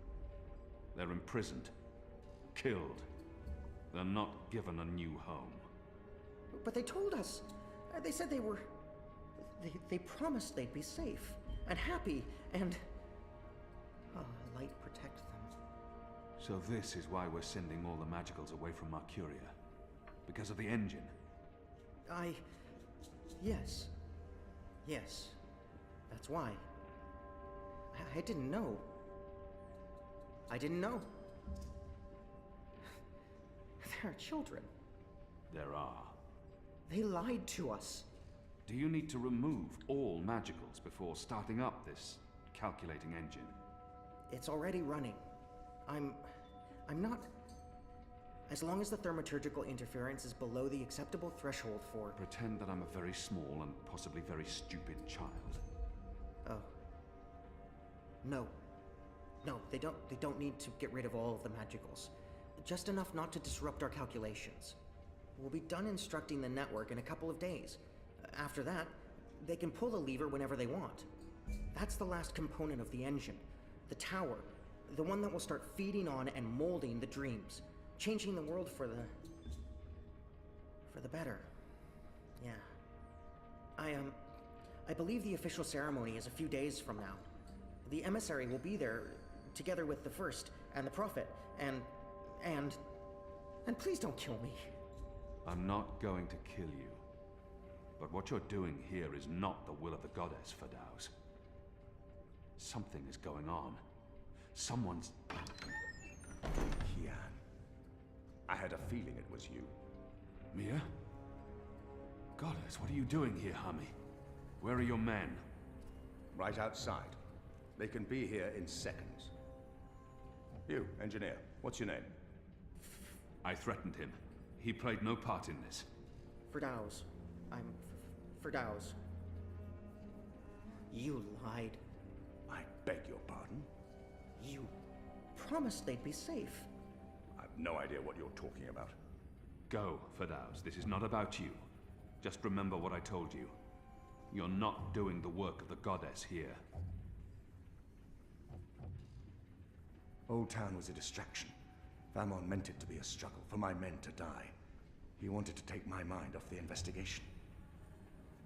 They're imprisoned. Killed. They're not given a new home. But they told us. They said they were... They promised they'd be safe and happy and... light protect them. So this is why we're sending all the magicals away from Mercuria? Because of the engine? Yes. Yes. That's why. I didn't know. I didn't know. There are children. There are. They lied to us. Do you need to remove all magicals before starting up this calculating engine? It's already running. I'm not... As long as the thermaturgical interference is below the acceptable threshold for... Pretend that I'm a very small and possibly very stupid child. Oh. No. No, they don't need to get rid of all of the magicals. Just enough not to disrupt our calculations. We'll be done instructing the network in a couple of days. After that, they can pull the lever whenever they want. That's the last component of the engine. The tower. The one that will start feeding on and molding the dreams. Changing the world for the better. Yeah. I believe the official ceremony is a few days from now. The emissary will be there, together with the First and the Prophet, and please don't kill me. I'm not going to kill you. But what you're doing here is not the will of the goddess, Firdaus. Something is going on. Someone's... Kian. I had a feeling it was you. Mia? Goddess, what are you doing here, Hami? Where are your men? Right outside. They can be here in seconds. You, engineer, what's your name? I threatened him. He played no part in this. Firdaus. I'm Firdaus. You lied. I beg your pardon? You promised they'd be safe. I've no idea what you're talking about. Go, Firdaus. This is not about you. Just remember what I told you. You're not doing the work of the goddess here. Old Town was a distraction. Vamon meant it to be a struggle, for my men to die. He wanted to take my mind off the investigation.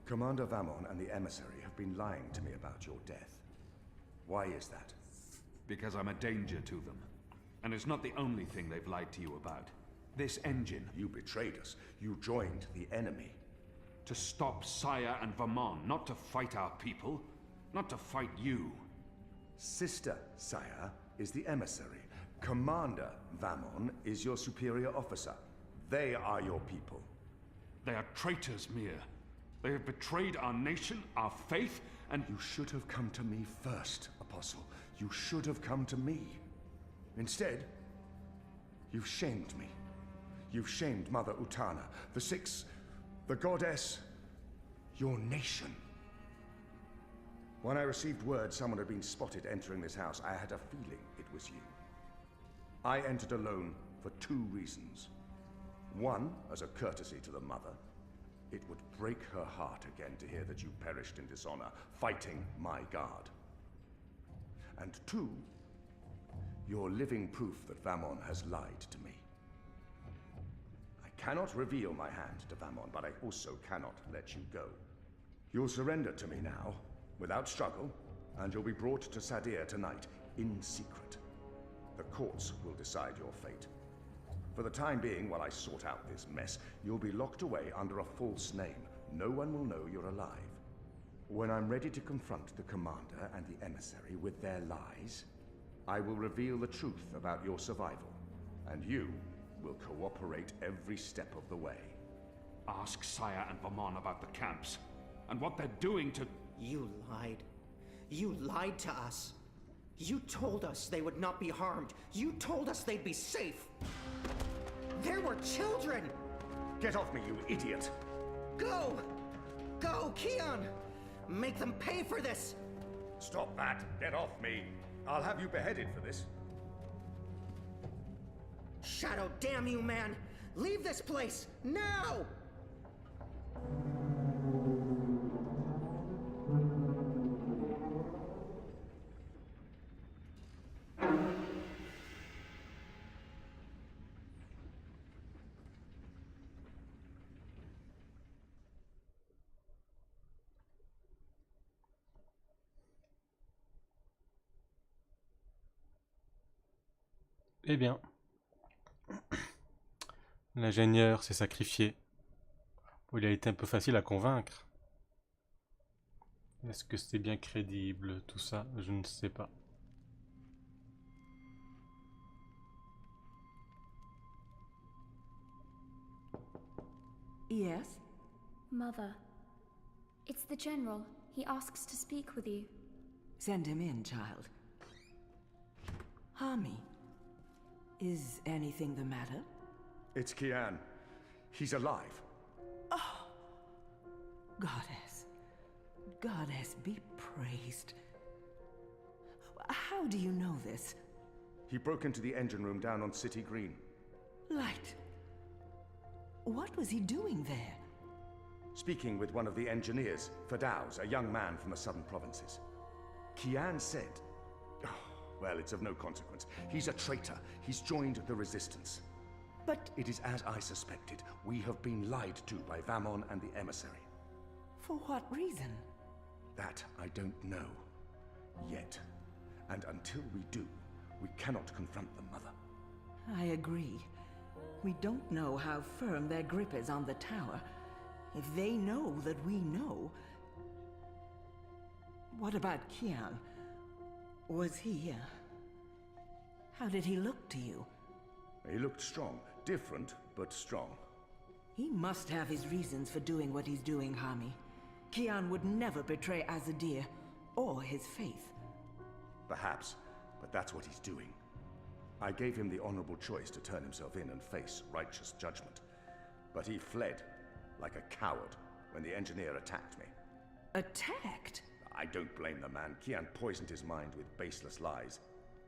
Commander Vamon and the emissary have been lying to me about your death. Why is that? Because I'm a danger to them. And it's not the only thing they've lied to you about. This engine. You betrayed us. You joined the enemy. To stop Saya and Vamon, not to fight our people. Not to fight you. Sister Saya is the emissary. Commander Vamon is your superior officer. They are your people. They are traitors, Mir. They have betrayed our nation, our faith, and... You should have come to me first, Apostle. You should have come to me. Instead, you've shamed me. You've shamed Mother Utana, the Six, the Goddess, your nation. When I received word someone had been spotted entering this house, I had a feeling it was you. I entered alone for two reasons. One, as a courtesy to the Mother. It would break her heart again to hear that you perished in dishonor, fighting my guard. And two, you're living proof that Vamon has lied to me. I cannot reveal my hand to Vamon, but I also cannot let you go. You'll surrender to me now, without struggle, and you'll be brought to Sadir tonight, in secret. The courts will decide your fate. For the time being, while I sort out this mess, you'll be locked away under a false name. No one will know you're alive. When I'm ready to confront the commander and the emissary with their lies, I will reveal the truth about your survival, and you will cooperate every step of the way. Ask Saya and Vamon about the camps, and what they're doing to... You lied. You lied to us. You told us they would not be harmed. You told us they'd be safe. There were children! Get off me, you idiot! Go! Go, Kian! Make them pay for this! Stop that! Get off me! I'll have you beheaded for this. Shadow, damn you, man! Leave this place, now! Eh bien, l'ingénieur s'est sacrifié. Bon, il a été un peu facile à convaincre. Est-ce que c'est bien crédible tout ça? Je ne sais pas. Yes? Mother. It's the General. He asks to speak with you. Send him in, child. Hami, is anything the matter? It's Kian. He's alive. Oh, Goddess. Goddess be praised. How do you know this? He broke into the engine room down on City Green. Light. What was he doing there? Speaking with one of the engineers, Fadaus, a young man from the southern provinces. Kian said... Oh, well, it's of no consequence. He's a traitor. He's joined the resistance. But... It is as I suspected. We have been lied to by Vamon and the emissary. For what reason? That I don't know. Yet. And until we do, we cannot confront them, Mother. I agree. We don't know how firm their grip is on the tower. If they know that we know... What about Kian? Was he... How did he look to you? He looked strong. Different, but strong. He must have his reasons for doing what he's doing, Hami. Kian would never betray Azadir, or his faith. Perhaps, but that's what he's doing. I gave him the honorable choice to turn himself in and face righteous judgment. But he fled, like a coward, when the engineer attacked me. Attacked? I don't blame the man. Kian poisoned his mind with baseless lies.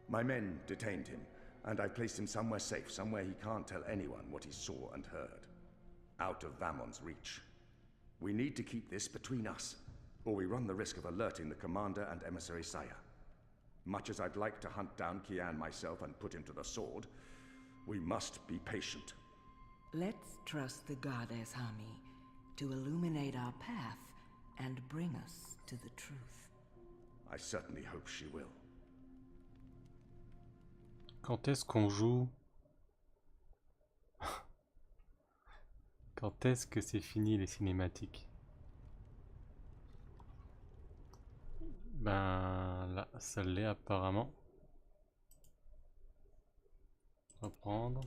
My men detained him, and I placed him somewhere safe, somewhere he can't tell anyone what he saw and heard. Out of Vamon's reach. We need to keep this between us, or we run the risk of alerting the commander and emissary Saya. Much as I'd like to hunt down Kian myself and put him to the sword, we must be patient. Let's trust the goddess, Hami, to illuminate our path and bring us to the truth. I certainly hope she will. Quand est-ce qu'on joue? Quand est-ce que c'est fini les cinématiques? Ben là, ça l'est apparemment. Reprendre.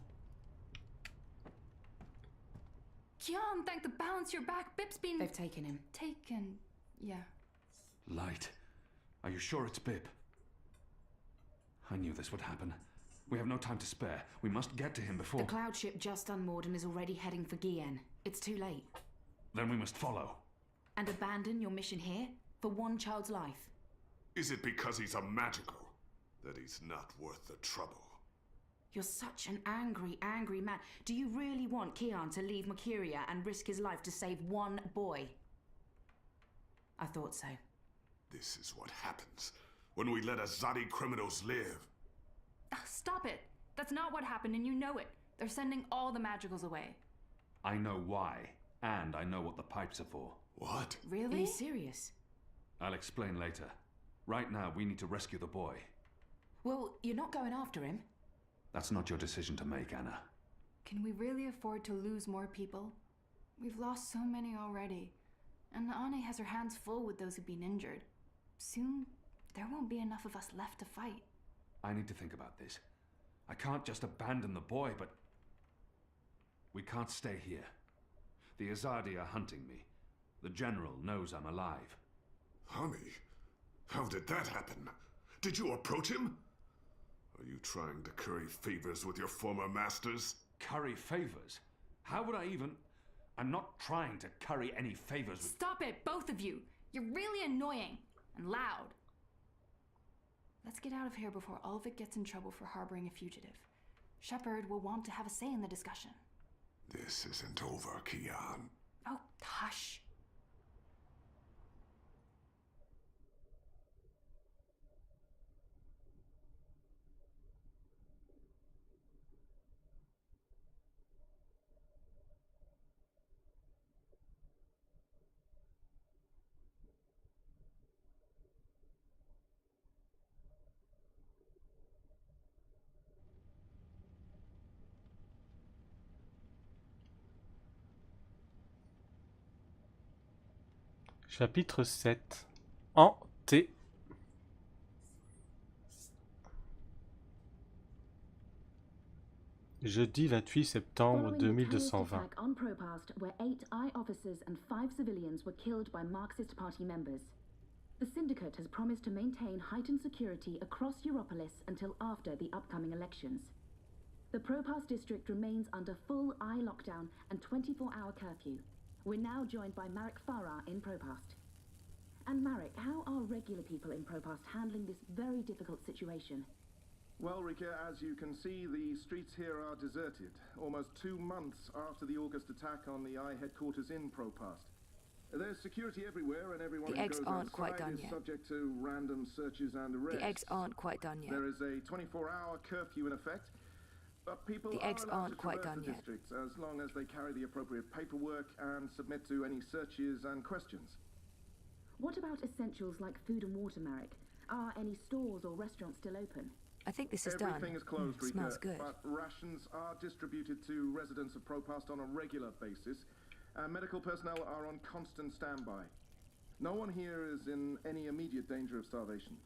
Kian, thank the balance you're back. Bip's been... They've taken him. Taken, yeah. Light. Are you sure it's Bip? I knew this would happen. We have no time to spare. We must get to him before... The cloud ship just unmoored and is already heading for Gien. It's too late. Then we must follow. And abandon your mission here for one child's life. Is it because he's a magical that he's not worth the trouble? You're such an angry, angry man. Do you really want Kian to leave Mercuria and risk his life to save one boy? I thought so. This is what happens when we let Azadi criminals live. Stop it. That's not what happened, and you know it. They're sending all the magicals away. I know why, and I know what the pipes are for. What? Really? Are you serious? I'll explain later. Right now, we need to rescue the boy. Well, you're not going after him. That's not your decision to make, Anna. Can we really afford to lose more people? We've lost so many already. And Ane has her hands full with those who've been injured. Soon, there won't be enough of us left to fight. I need to think about this. I can't just abandon the boy, but... We can't stay here. The Azadi are hunting me. The General knows I'm alive. Honey, how did that happen? Did you approach him? Are you trying to curry favors with your former masters? Curry favors? How would I even... I'm not trying to curry any favors with... Stop it, both of you! You're really annoying and loud. Let's get out of here before Ulvik gets in trouble for harboring a fugitive. Shepard will want to have a say in the discussion. This isn't over, Kian. Oh, hush. Chapitre 7. Hanté. Jeudi 28 septembre Following the terrorist 2220. attack on Propast, where 8 I officers and 5 civilians were killed by Marxist Party members, the Syndicate has promised to maintain heightened security across Europolis until after the upcoming elections. The Propast district remains under full eye lockdown and 24-hour curfew. We're now joined by Marek Farah in Propast. And Marek, how are regular people in Propast handling this very difficult situation? Well, Rika, as you can see, the streets here are deserted, almost 2 months after the August attack on the I headquarters in Propast. There's security everywhere, and everyone The who eggs goes aren't quite outside done is yet. subject to random searches and arrests. The eggs aren't quite done yet. There is a 24-hour curfew in effect, but people The are eggs allowed aren't to quite traverse done the yet. districts as long as they carry the appropriate paperwork and submit to any searches and questions. What about essentials like food and water, Marek? Are any stores or restaurants still open? I think this is done. Everything is closed, Rika, Smells good. but rations are distributed to residents of Propast on a regular basis, and medical personnel are on constant standby. No one here is in any immediate danger of starvation.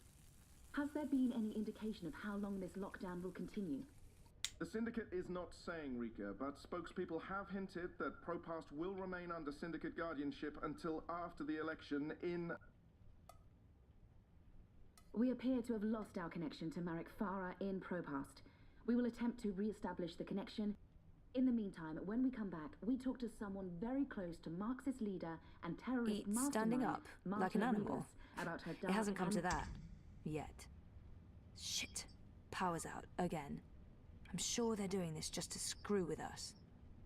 Has there been any indication of how long this lockdown will continue? The Syndicate is not saying, Rika, but spokespeople have hinted that Propast will remain under Syndicate guardianship until after the election in... We appear to have lost our connection to Marek Farah in Propast. We will attempt to re-establish the connection. In the meantime, when we come back, we talk to someone very close to Marxist leader and terrorist Eat mastermind, standing up, like an Marta animal. Rivas, about her It dark hasn't come to and- that. Yet. Shit. Power's out, again. I'm sure they're doing this just to screw with us.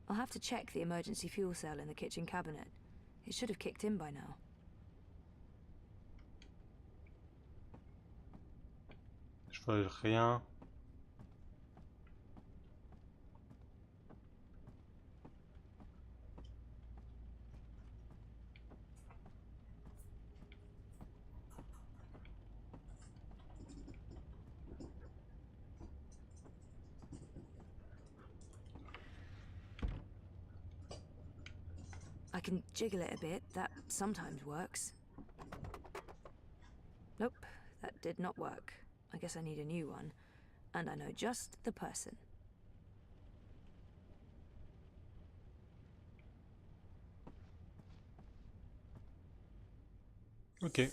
I'll have to check the emergency fuel cell in the kitchen cabinet. It should have kicked in by now. Je vois rien. I can jiggle it a bit, that sometimes works. Nope, that did not work. I guess I need a new one. And I know just the person. Ok.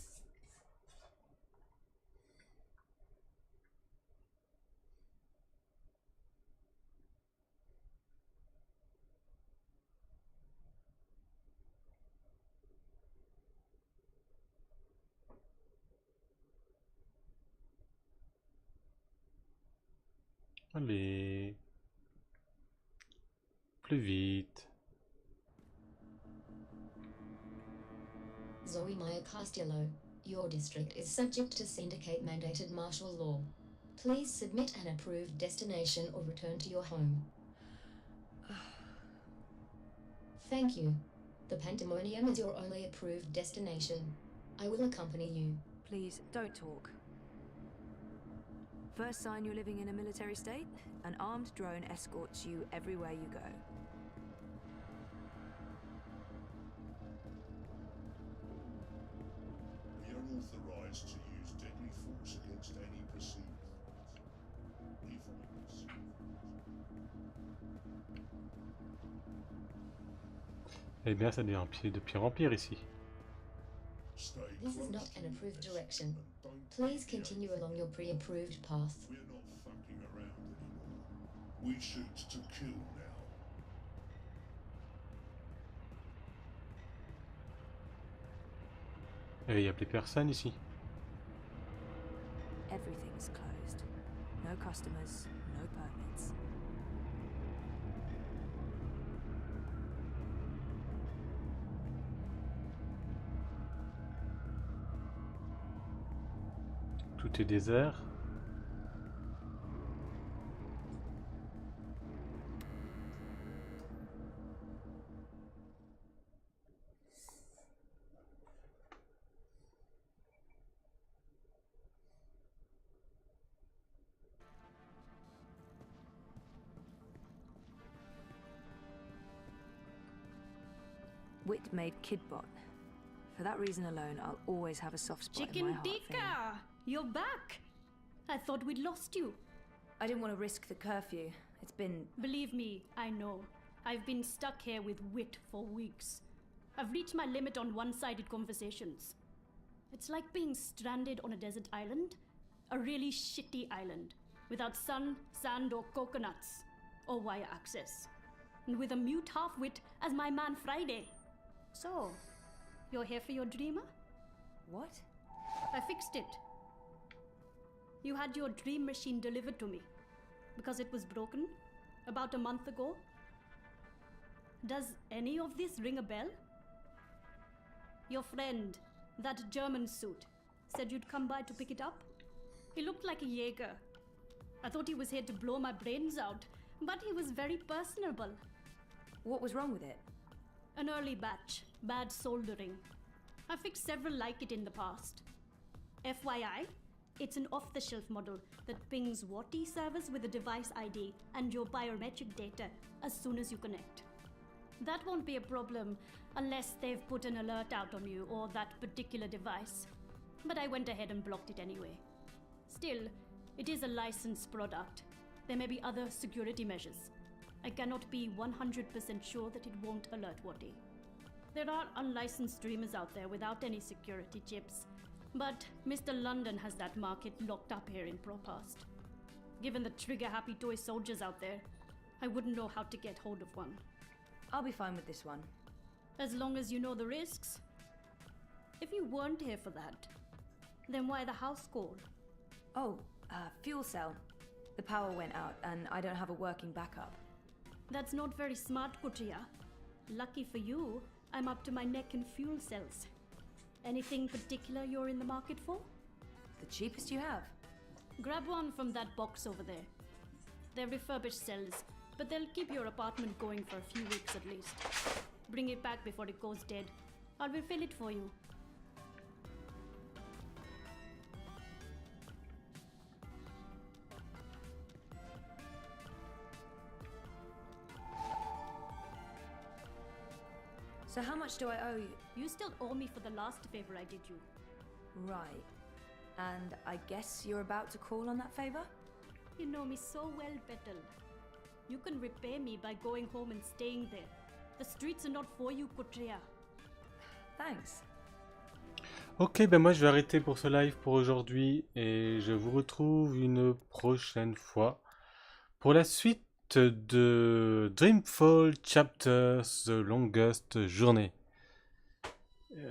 Allez. Plus vite. Zoe Maya Castello, your district is subject to Syndicate-mandated martial law. Please submit an approved destination or return to your home. Thank you. The Pandemonium is your only approved destination. I will accompany you. Please, don't talk. First sign you're living in a military state, an armed drone escorts you everywhere you go. We are authorized to use deadly force against any perceived threat. We've witnessed. Eh bien, ça devient un pied de pire en pire ici. Stay This is not an approved direction. Please continue along your pre-approved path. We're not fucking around anymore. We shoot to kill now. Et il n'y a plus personne ici. Everything's closed. No customers, no permits. Tout est désert. Wit made Kidbot. For that reason alone, I'll always have a soft spot in my Chicken heart for him. tikka! You're back! I thought we'd lost you. I didn't want to risk the curfew. It's been... Believe me, I know. I've been stuck here with wit for weeks. I've reached my limit on one-sided conversations. It's like being stranded on a desert island. A really shitty island. Without sun, sand or coconuts. Or wire access. And with a mute half-wit as my man Friday. So, you're here for your dreamer? What? I fixed it. You had your dream machine delivered to me. Because it was broken. About a month ago. Does any of this ring a bell? Your friend, that German suit, said you'd come by to pick it up? He looked like a Jaeger. I thought he was here to blow my brains out, but he was very personable. What was wrong with it? An early batch, bad soldering. I fixed several like it in the past. FYI, it's an off-the-shelf model that pings WATI servers with a device ID and your biometric data as soon as you connect. That won't be a problem unless they've put an alert out on you or that particular device. But I went ahead and blocked it anyway. Still, it is a licensed product. There may be other security measures. I cannot be 100% sure that it won't alert WATI. There are unlicensed streamers out there without any security chips, but Mr. London has that market locked up here in ProPast. Given the trigger-happy toy soldiers out there, I wouldn't know how to get hold of one. I'll be fine with this one. As long as you know the risks. If you weren't here for that, then why the house call? Oh, fuel cell. The power went out and I don't have a working backup. That's not very smart, Kutria. Lucky for you, I'm up to my neck in fuel cells. Anything particular you're in the market for? The cheapest you have. Grab one from that box over there. They're refurbished cells, but they'll keep your apartment going for a few weeks at least. Bring it back before it goes dead. I'll refill it for you. So how much do I owe you? You still owe me for the last favor I did you. Right. And I guess you're about to call on that favor? You know me so well, Petal. You can repay me by going home and staying there. The streets are not for you, Kutria. Thanks. Ok, ben moi je vais arrêter pour ce live pour aujourd'hui et je vous retrouve une prochaine fois pour la suite de Dreamfall Chapters The Longest Journey.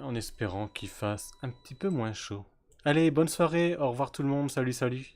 En espérant qu'il fasse un petit peu moins chaud. Allez, bonne soirée, au revoir tout le monde, salut salut.